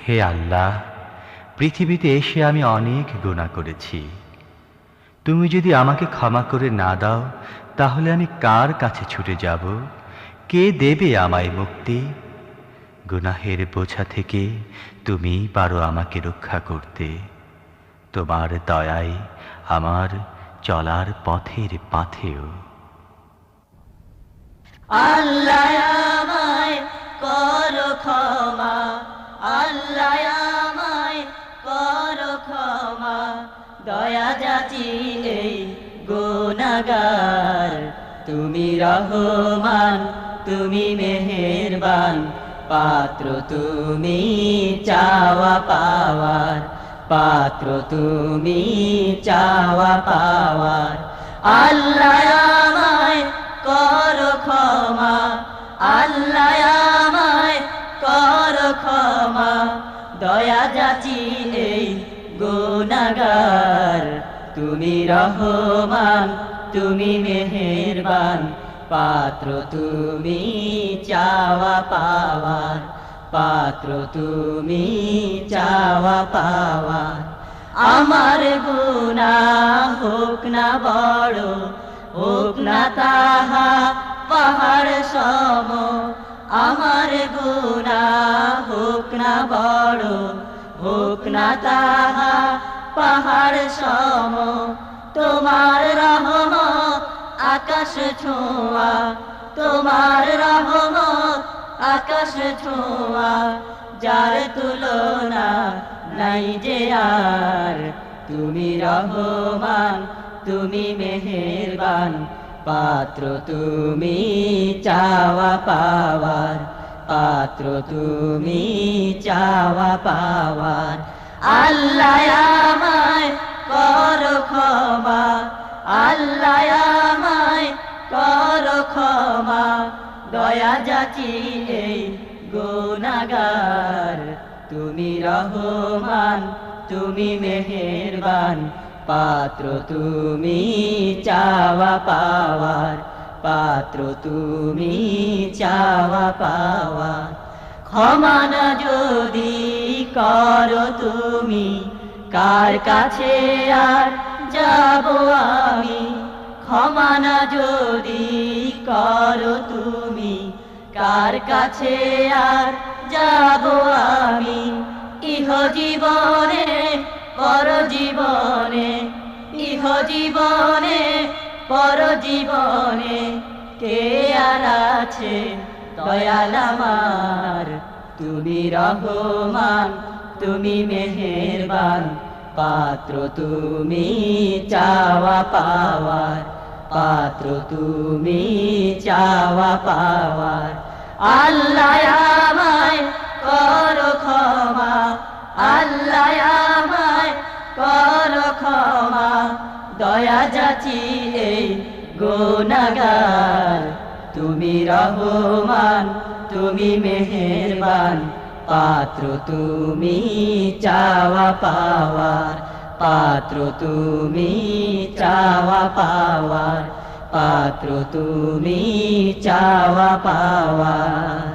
হে আল্লাহ, পৃথিবীতে এসে আমি অনেক গুনাহ করেছি। তুমি যদি আমাকে ক্ষমা করে না দাও, তাহলে আমি কার কাছে ছুটে যাব? কে দেবে আমায় মুক্তি? গুনাহের বোঝা থেকে তুমিই পারো আমাকে রক্ষা করতে। তোমার দয়ায় আমার চলার পথের পাথেয়। আল্লাহ আমায় করো ক্ষমা, আল্লাহ আমায় করো ক্ষমা, দয়া যাচি এই গুনাহগার। তুমি রহমান, তুমি মেহেরবান, পাত্র তুমি চাওয়া পাওয়ার, পাত্র তুমি চাওয়া পাওয়ার। আল্লাহ আমায় করো ক্ষমা, আল্লাহ আমায় করো ক্ষমা, দয়া যাচি এই গুনাহগার। তুমি রহমান, তুমি মেহেরবান, পাত্র তুমি চাওয়া পাওয়ার, পাত্র তুমি চাওয়া পাওয়ার। আমার গুনাহ হোক না বড়, হোক না তাহা পাহাড় সম, আমার গুনাহ হোক না বড়, হোক না তাহা পাহাড় সম। তোমার রহমত আকাশ ছোঁয়া, তোমার রহমত আকাশ ছোঁয়া, যার তুলনা নাই যে আর। তুমি রহমান, তুমি মেহেরবান, পাত্র তুমি চাওয়া পাওয়ার, পাত্র তুমি চাওয়া পাওয়ার। আল্লাহ আমায় করো ক্ষমা, আল্লাহ আমায় করো ক্ষমা, দয়া যাচি এই গুনাহগার। তুমি রহমান, তুমি মেহেরবান, পাত্র তুমি চাওয়া পাওয়ার, পাত্র তুমি চাওয়া পাওয়ার। ক্ষমা না যদি করো তুমি, কার কাছে আর যাব আমি? ক্ষমা না যদি করো তুমি, কার কাছে আর যাব আমি? ইহ জীবনে পর জীবনে, ইহ জীবনে পর জীবনে, কে আর আছে দয়াল আমার? তুমি রহমান, তুমি মেহেরবান, পাত্র তুমি চাওয়া পাওয়ার, পাত্র তুমি চাওয়া পাওয়ার। আল্লাহ আমায় করো ক্ষমা, আল্লাহ আমায় করো ক্ষমা, দয়া যাচি এই গুনাহগার। তুমি রহমান, তুমি মেহেরবান, পাত্র তুমি চাওয়া পাওয়ার, পাত্র তুমি চাওয়া পাওয়ার, পাত্র তুমি চাওয়া পাওয়ার।